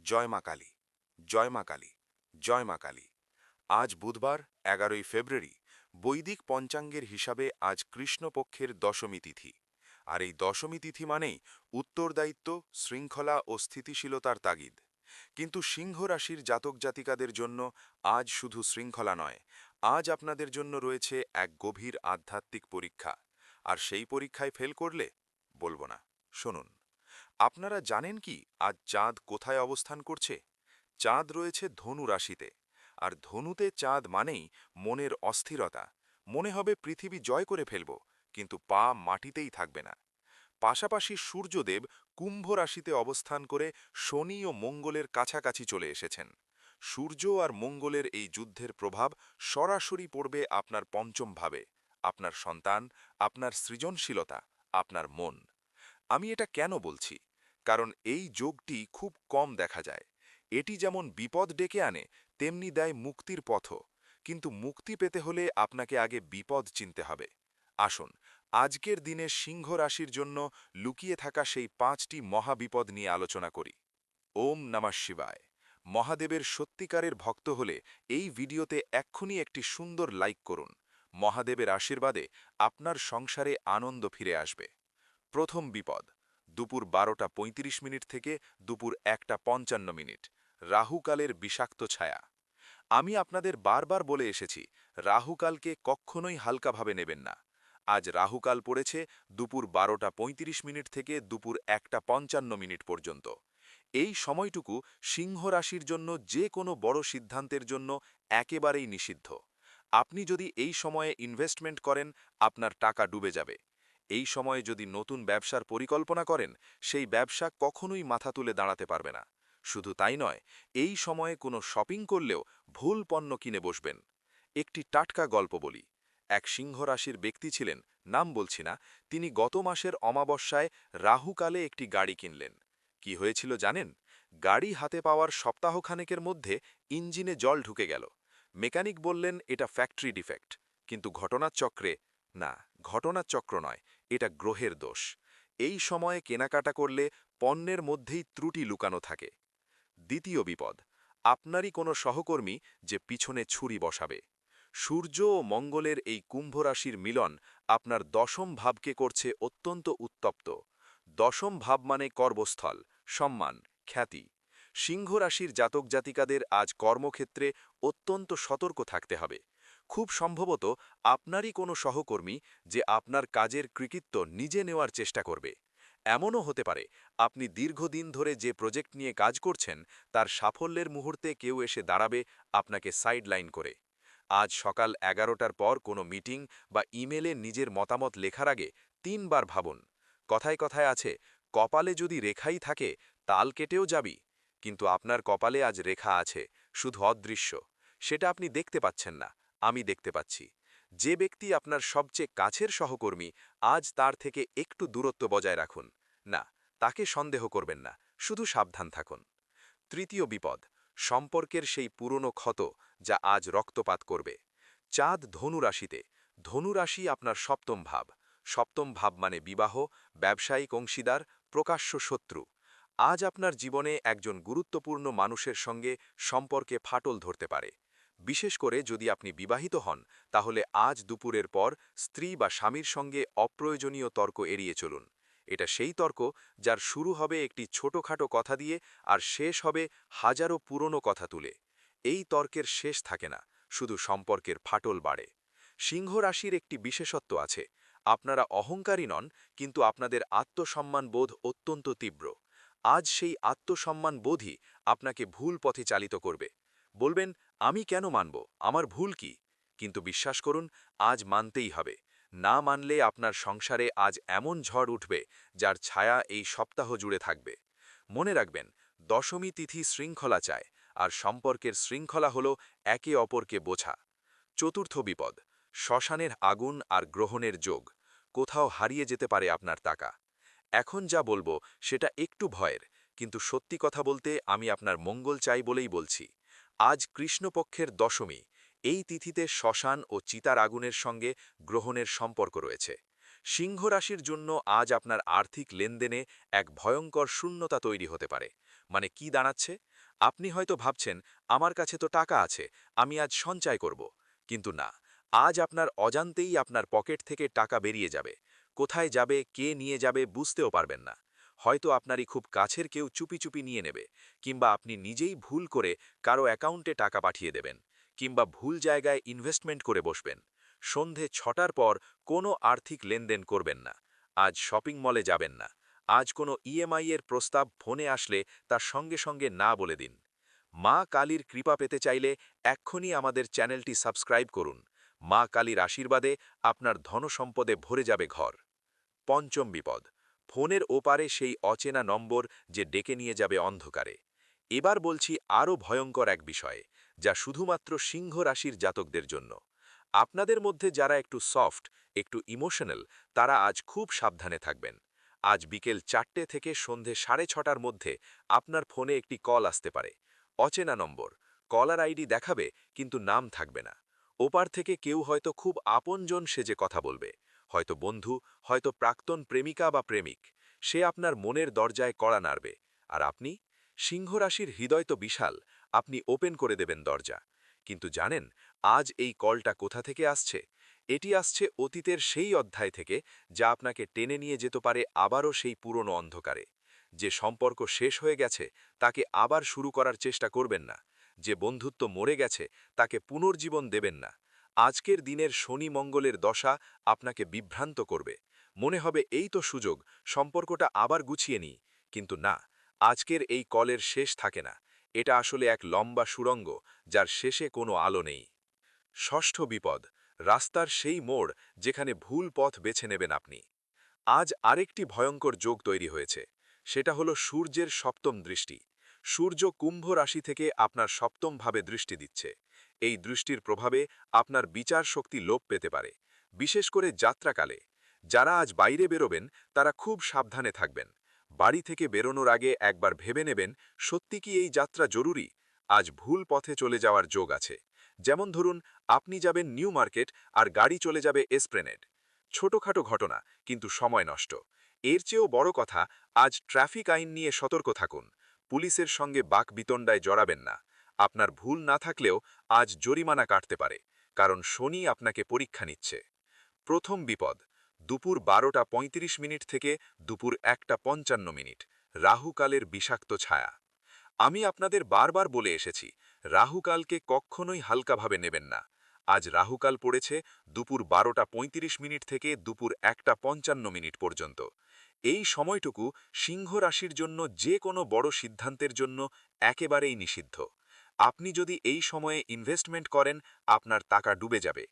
জয় মা কালী, জয় মা কালী, জয় মা কালী। আজ বুধবার ১১ই ফেব্রুয়ারি। বৈদিক পঞ্চাঙ্গের হিসাবে আজ কৃষ্ণপক্ষের দশমী তিথি। আর এই দশমী তিথি মানেই উত্তরদায়িত্ব, শৃঙ্খলা ও স্থিতিশীলতার তাগিদ। কিন্তু সিংহ রাশির জাতক জাতিকাদের জন্য আজ শুধু শৃঙ্খলা নয়, আজ আপনাদের জন্য রয়েছে এক গভীর আধ্যাত্মিক পরীক্ষা। আর সেই পরীক্ষায় ফেল করলে বলবো না, শুনুন। আপনারা জানেন কি আজ চাঁদ কোথায় অবস্থান করছে? চাঁদ রয়েছে ধনু রাশিতে। আর ধনুতে চাঁদ মানেই মনের অস্থিরতা। মনে হবে পৃথিবী জয় করে ফেলব, কিন্তু পা মাটিতেই থাকবে না। পাশাপাশি সূর্যদেব কুম্ভ রাশিতে অবস্থান করে শনি ও মঙ্গলের কাছাকাছি চলে এসেছেন। সূর্য আর মঙ্গলের এই যুদ্ধের প্রভাব সরাসরি পড়বে আপনার পঞ্চম ভাবে, আপনার সন্তান, আপনার সৃজনশীলতা, আপনার মন। আমি এটা কেন বলছি? কারণ এই যোগটি খুব কম দেখা যায়। এটি যেমন বিপদ ডেকে আনে, তেমনি দেয় মুক্তির পথও। কিন্তু মুক্তি পেতে হলে আপনাকে আগে বিপদ চিনতে হবে। আসুন, আজকের দিনে সিংহ রাশির জন্য লুকিয়ে থাকা সেই ৫টি মহাবিপদ নিয়ে আলোচনা করি। ওম নমঃ শিবায়। মহাদেবের সত্যিকারের ভক্ত হলে এই ভিডিওতে এক্ষুনি একটি সুন্দর লাইক করুন। মহাদেবের আশীর্বাদে আপনার সংসারে আনন্দ ফিরে আসবে। প্রথম বিপদ, দুপুর ১২টা ৩৫ মিনিট থেকে দুপুর ১টা ৫৫ মিনিট, রাহুকালের বিষাক্ত ছায়া। আমি আপনাদের বারবার বলে এসেছি, রাহুকালকে কখনোই হালকাভাবে নেবেন না। আজ রাহুকাল পড়েছে দুপুর ১২টা ৩৫ মিনিট থেকে দুপুর ১টা ৫৫ মিনিট পর্যন্ত। এই সময়টুকু সিংহ রাশির জন্য যে কোনো বড় সিদ্ধান্তের জন্য একেবারেই নিষিদ্ধ। আপনি যদি এই সময়ে ইনভেস্টমেন্ট করেন, আপনার টাকা ডুবে যাবে। এই সময়ে যদি নতুন ব্যবসার পরিকল্পনা করেন, সেই ব্যবসা কখনোই মাথা তুলে দাঁড়াতে পারবে না। শুধু তাই নয়, এই সময়ে কোনো শপিং করলেও ভুল পণ্য কিনে বসবেন। একটি টাটকা গল্প বলি। এক সিংহ রাশির ব্যক্তি ছিলেন, নাম বলছি না। তিনি গত মাসের অমাবস্যায় রাহুকালে একটি গাড়ি কিনলেন। কি হয়েছিল জানেন? গাড়ি হাতে পাওয়ার সপ্তাহখানেকের মধ্যে ইঞ্জিনে জল ঢুকে গেল। মেকানিক বললেন এটা ফ্যাক্টরি ডিফেক্ট। কিন্তু ঘটনাচক্রে না, ঘটনাচক্র নয়, এটা গ্রহের দোষ। এই সময়ে কেনাকাটা করলে পণ্যের মধ্যেই ত্রুটি লুকানো থাকে। দ্বিতীয় বিপদ, আপনারই কোনো সহকর্মী যে পিছনে ছুরি বসাবে। সূর্য ও মঙ্গলের এই কুম্ভ রাশির মিলন আপনার দশম ভাবকে করছে অত্যন্ত উত্তপ্ত। দশম ভাব মানে কর্মস্থল, সম্মান, খ্যাতি। সিংহ রাশির জাতক জাতিকাদের আজ কর্মক্ষেত্রে অত্যন্ত সতর্ক থাকতে হবে। খুব সম্ভবত আপনারই কোনো সহকর্মী যে আপনার কাজের কৃতিত্ব নিজে নেওয়ার চেষ্টা করবে। এমনও হতে পারে আপনি দীর্ঘদিন ধরে যে প্রজেক্ট নিয়ে কাজ করছেন, তার সাফল্যের মুহূর্তে কেউ এসে দাঁড়াবে আপনাকে সাইডলাইন করে। আজ সকাল ১১টার পর কোনো মিটিং বা ইমেলে নিজের মতামত লেখার আগে ৩ বার ভাবুন। কথায় কথায় আছে, কপালে যদি রেখাই থাকে তাল কেটেও যাবি। কিন্তু আপনার কপালে আজ রেখা আছে, শুধু অদৃশ্য। সেটা আপনি দেখতে পাচ্ছেন না, আমি দেখতে পাচ্ছি। যে ব্যক্তি আপনার সবচেয়ে কাছের সহকর্মী, আজ তার থেকে একটু দূরত্ব বজায় রাখুন। না, তাকে সন্দেহ করবেন না, শুধু সাবধান থাকুন। তৃতীয় বিপদ, সম্পর্কের সেই পুরনো ক্ষত যা আজ রক্তপাত করবে। চাঁদ ধনু রাশিতে। ধনু রাশি আপনার সপ্তম ভাব। সপ্তম ভাব মানে বিবাহ, ব্যবসায়িক অংশীদার, প্রকাশ্য শত্রু। আজ আপনার জীবনে একজন গুরুত্বপূর্ণ মানুষের সঙ্গে সম্পর্কে ফাটল ধরতে পারে। বিশেষ করে যদি আপনি বিবাহিত হন, তাহলে আজ দুপুরের পর স্ত্রী বা স্বামীর সঙ্গে অপ্রয়োজনীয় তর্ক এড়িয়ে চলুন। এটা সেই তর্ক যার শুরু হবে একটি ছোটখাটো কথা দিয়ে আর শেষ হবে হাজারো পুরনো কথা তুলে। এই তর্কের শেষ থাকে না, শুধু সম্পর্কের ফাটল বাড়ে। সিংহ রাশির একটি বিশেষত্ব আছে, আপনারা অহংকারী নন, কিন্তু আপনাদের আত্মসম্মান বোধ অত্যন্ত তীব্র। আজ সেই আত্মসম্মান বোধই আপনাকে ভুল পথে চালিত করবে। বলবেন, আমি কেন মানব, আমার ভুল কি? কিন্তু বিশ্বাস করুন, আজ মানতেই হবে। না মানলে আপনার সংসারে আজ এমন ঝড় উঠবে যার ছায়া এই সপ্তাহ জুড়ে থাকবে। মনে রাখবেন, দশমী তিথি শৃঙ্খলা চায়, আর সম্পর্কের শৃঙ্খলা হল একে অপরকে বোঝা। চতুর্থ বিপদ, শ্মশানের আগুন আর গ্রহণের যোগ। কোথাও হারিয়ে যেতে পারে আপনার টাকা। এখন যা বলবো সেটা একটু ভয়ের, কিন্তু সত্যি কথা বলতে আমি আপনার মঙ্গল চাই বলেই বলছি। আজ কৃষ্ণপক্ষের দশমী। এই তিথিতে শ্মশান ও চিতার আগুনের সঙ্গে গ্রহণের সম্পর্ক রয়েছে। সিংহ রাশির জন্য আজ আপনার আর্থিক লেনদেনে এক ভয়ঙ্কর শূন্যতা তৈরি হতে পারে। মানে কি দাঁড়াচ্ছে? আপনি হয়তো ভাবছেন, আমার কাছে তো টাকা আছে, আমি আজ সঞ্চয় করব। কিন্তু না, আজ আপনার অজান্তেই আপনার পকেট থেকে টাকা বেরিয়ে যাবে। কোথায় যাবে, কে নিয়ে যাবে বুঝতেও পারবেন না। হয়তো আপনারই খুব কাছের কেউ চুপি চুপি নিয়ে নেবে, কিংবা আপনি নিজেই ভুল করে কারো অ্যাকাউন্টে টাকা পাঠিয়ে দেবেন, কিংবা ভুল জায়গায় ইনভেস্টমেন্ট করে বসবেন। সন্ধে 6টার পর কোনো আর্থিক লেনদেন করবেন না। আজ শপিং মলে যাবেন না। আজ কোনো ইএমআই এর প্রস্তাব ফোনে আসলে তার সঙ্গে সঙ্গে না বলে দিন। মা কালীর কৃপা পেতে চাইলে এক্ষুনি আমাদের চ্যানেলটি সাবস্ক্রাইব করুন। মা কালীর আশীর্বাদে আপনার ধনসম্পদে ভরে যাবে ঘর। পঞ্চম বিপদ, ফোনের ওপারে সেই অচেনা নম্বর যে ডেকে নিয়ে যাবে অন্ধকারে। এবার বলছি আরও ভয়ঙ্কর এক বিষয়ে, যা শুধুমাত্র সিংহ রাশির জাতকদের জন্য। আপনাদের মধ্যে যারা একটু সফট, একটু ইমোশনাল, তারা আজ খুব সাবধানে থাকবেন। আজ বিকেল 4টে থেকে সন্ধে 6:30টার মধ্যে আপনার ফোনে একটি কল আসতে পারে। অচেনা নম্বর, কলার আইডি দেখাবে কিন্তু নাম থাকবে না। ওপার থেকে কেউ হয়তো খুব আপনজন সেজে কথা বলবে, হয়তো বন্ধু, হয়তো প্রাক্তন প্রেমিকা বা প্রেমিক। সে আপনার মনের দরজায় কড়া নাড়বে। আর আপনি, সিংহ রাশির হৃদয় তো বিশাল, আপনি ওপেন করে দেবেন দরজা। কিন্তু জানেন আজ এই কলটা কোথা থেকে আসছে? এটি আসছে অতীতের সেই অধ্যায় থেকে, যা আপনাকে টেনে নিয়ে যেতে পারে আবারও সেই পুরনো অন্ধকারে। যে সম্পর্ক শেষ হয়ে গেছে তাকে আবার শুরু করার চেষ্টা করবেন না। যে বন্ধুত্ব মরে গেছে তাকে পুনর্জীবন দেবেন না। আজকের দিনের শনি মঙ্গলের দশা আপনাকে বিভ্রান্ত করবে। মনে হবে এই তো সুযোগ, সম্পর্কটা আবার গুছিয়ে নিই। কিন্তু না, আজকের এই কলের শেষ থাকে না। এটা আসলে এক লম্বা সুড়ঙ্গ, যার শেষে কোনো আলো নেই। ষষ্ঠ বিপদ, রাস্তার সেই মোড় যেখানে ভুল পথ বেছে নেবেন আপনি। আজ আরেকটি ভয়ঙ্কর যোগ তৈরি হয়েছে। সেটা হলো সূর্যের সপ্তম দৃষ্টি। সূর্য কুম্ভ রাশি থেকে আপনার সপ্তম ভাবে দৃষ্টি দিচ্ছে। এই দৃষ্টির প্রভাবে আপনার বিচার শক্তি লোপ পেতে পারে, বিশেষ করে যাত্রাকালে। যারা আজ বাইরে বেরোবেন তারা খুব সাবধানে থাকবেন। বাড়ি থেকে বেরোনোর আগে একবার ভেবে নেবেন, সত্যি কি এই যাত্রা জরুরি? আজ ভুল পথে চলে যাওয়ার যোগ আছে। যেমন ধরুন, আপনি যাবেন নিউ মার্কেট আর গাড়ি চলে যাবে এসপ্লেনেড। ছোটখাটো ঘটনা, কিন্তু সময় নষ্ট। এর চেয়েও বড় কথা, আজ ট্রাফিক আইন নিয়ে সতর্ক থাকুন। পুলিশের সঙ্গে বাকবিতণ্ডায় জড়াবেন না। আপনার ভুল না থাকলেও আজ জরিমানা কাটতে পারে, কারণ শনি আপনাকে পরীক্ষা নিচ্ছে। প্রথম বিপদ, দুপুর 12:35 থেকে দুপুর 1:55, রাহুকালের বিষাক্ত ছায়া। আমি আপনাদের বারবার বলে এসেছি, রাহুকালকে কখনোই হালকাভাবে নেবেন না। আজ রাহুকাল পড়েছে দুপুর 12:35 থেকে দুপুর 1:55 পর্যন্ত। এই সময়টুকু সিংহ রাশির জন্য যে কোনো বড় সিদ্ধান্তের জন্য একেবারেই নিষিদ্ধ। আপনি যদি এই সময়ে ইনভেস্টমেন্ট করেন, আপনার টাকা ডুবে যাবে।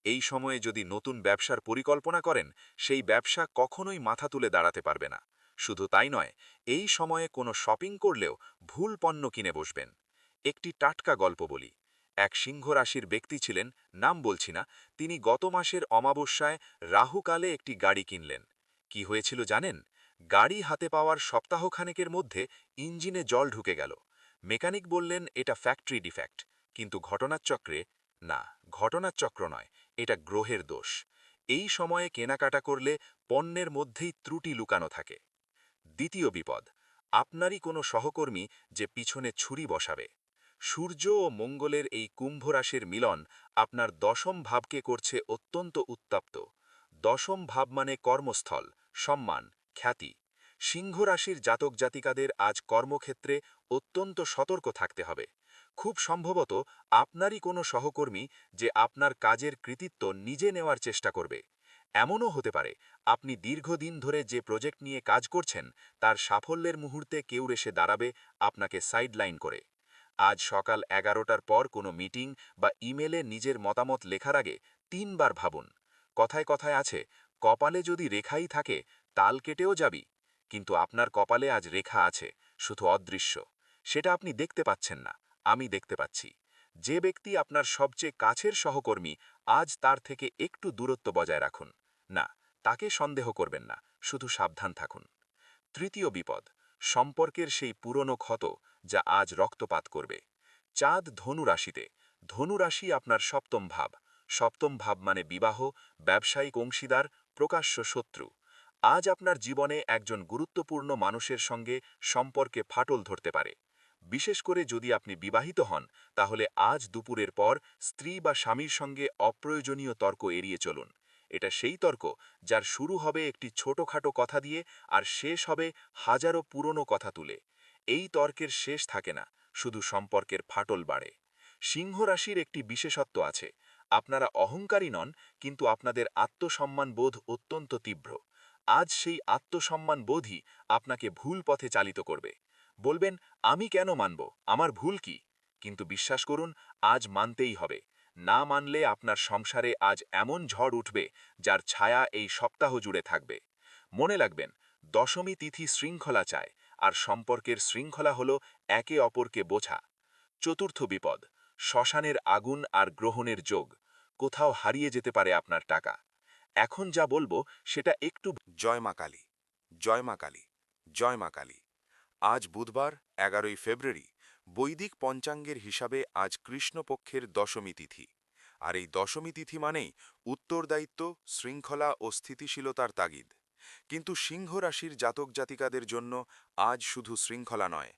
এই সময়ে যদি নতুন ব্যবসার পরিকল্পনা করেন, সেই ব্যবসা কখনোই মাথা তুলে দাঁড়াতে পারবে না। শুধু তাই নয়, এই সময়ে কোনো শপিং করলেও ভুল পণ্য কিনে বসবেন। একটি টাটকা গল্প বলি। এক সিংহ রাশির ব্যক্তি ছিলেন, নাম বলছি না। তিনি গত মাসের অমাবস্যায় রাহুকালে একটি গাড়ি কিনলেন। কি হয়েছিল জানেন? গাড়ি হাতে পাওয়ার সপ্তাহখানেকের মধ্যে ইঞ্জিনে জল ঢুকে গেল। মেকানিক বললেন এটা ফ্যাক্টরি ডিফেক্ট। কিন্তু ঘটনাচক্রে, না, ঘটনাচক্র নয়, এটা গ্রহের দোষ। এই সময়ে কেনাকাটা করলে পণ্যের মধ্যেই ত্রুটি লুকানো থাকে। দ্বিতীয় বিপদ, আপনারই কোনো সহকর্মী যে পিছনে ছুরি বসাবে। সূর্য ও মঙ্গলের এই কুম্ভ রাশির মিলন আপনার দশম ভাবকে করছে অত্যন্ত উত্তপ্ত। দশম ভাব মানে কর্মস্থল, সম্মান, খ্যাতি। সিংহ রাশির জাতক জাতিকাদের আজ কর্মক্ষেত্রে অত্যন্ত সতর্ক থাকতে হবে। খুব সম্ভবত আপনারই কোনো সহকর্মী যে আপনার কাজের কৃতিত্ব নিজে নেওয়ার চেষ্টা করবে। এমনও হতে পারে আপনি দীর্ঘদিন ধরে যে প্রজেক্ট নিয়ে কাজ করছেন, তার সাফল্যের মুহূর্তে কেউ এসে দাঁড়াবে আপনাকে সাইডলাইন করে। আজ সকাল 11টার পর কোনো মিটিং বা ইমেলে নিজের মতামত লেখার আগে 3বার ভাবুন। কথায় কথায় আছে, কপালে যদি রেখাই থাকে তাল কেটেও যাবি। কিন্তু আপনার কপালে আজ রেখা আছে, শুধু অদৃশ্য। সেটা আপনি দেখতে পাচ্ছেন না, আমি দেখতে পাচ্ছি। যে ব্যক্তি আপনার সবচেয়ে কাছের সহকর্মী, আজ তার থেকে একটু দূরত্ব বজায় রাখুন। না, তাকে সন্দেহ করবেন না, শুধু সাবধান থাকুন। তৃতীয় বিপদ, সম্পর্কের সেই পুরনো ক্ষত যা আজ রক্তপাত করবে। চাঁদ ধনু রাশিতে। ধনু রাশি আপনার সপ্তম ভাব। সপ্তম ভাব মানে বিবাহ, ব্যবসায়িক অংশীদার, প্রকাশ্য শত্রু। আজ আপনার জীবনে একজন গুরুত্বপূর্ণ মানুষের সঙ্গে সম্পর্কে ফাটল ধরতে পারে। বিশেষ করে যদি আপনি বিবাহিত হন তাহলে আজ দুপুরের পর স্ত্রী বা স্বামীর সঙ্গে অপ্রয়োজনীয় তর্ক এড়িয়ে চলুন। এটা সেই তর্ক যার শুরু হবে একটি ছোটখাটো কথা দিয়ে আর শেষ হবে হাজারো পুরনো কথা তুলে। এই তর্কের শেষ থাকে না, শুধু সম্পর্কের ফাটল বাড়ে। সিংহ রাশির একটি বিশেষত্ব আছে, আপনারা অহংকারী নন, কিন্তু আপনাদের আত্মসম্মান বোধ অত্যন্ত তীব্র। আজ সেই আত্মসম্মান বোধই আপনাকে ভুল পথে চালিত করবে। বলবেন, আমি কেন মানব, আমার ভুল কি? কিন্তু বিশ্বাস করুন, আজ মানতেই হবে। না মানলে আপনার সংসারে আজ এমন ঝড় উঠবে যার ছায়া এই সপ্তাহ জুড়ে থাকবে। মনে রাখবেন, দশমী তিথি শৃঙ্খলা চায়, আর সম্পর্কের শৃঙ্খলা হল একে অপরকে বোঝা। চতুর্থ বিপদ, শ্মশানের আগুন আর গ্রহণের যোগ। কোথাও হারিয়ে যেতে পারে আপনার টাকা। এখন যা বলবো সেটা একটু জয় মা কালী, জয় মা কালী, জয় মা কালী। আজ বুধবার 11 ফেব্রুয়ারি, বৈদিক পঞ্চাঙ্গের হিসাবে আজ কৃষ্ণপক্ষের দশমী তিথি। আর এই দশমী তিথি মানেই উত্তরদায়িত্ব, শৃঙ্খলা ও স্থিতিশীলতার তাগিদ। কিন্তু সিংহ রাশির জাতক জাতিকাদের জন্য আজ শুধু শৃঙ্খলা নয়,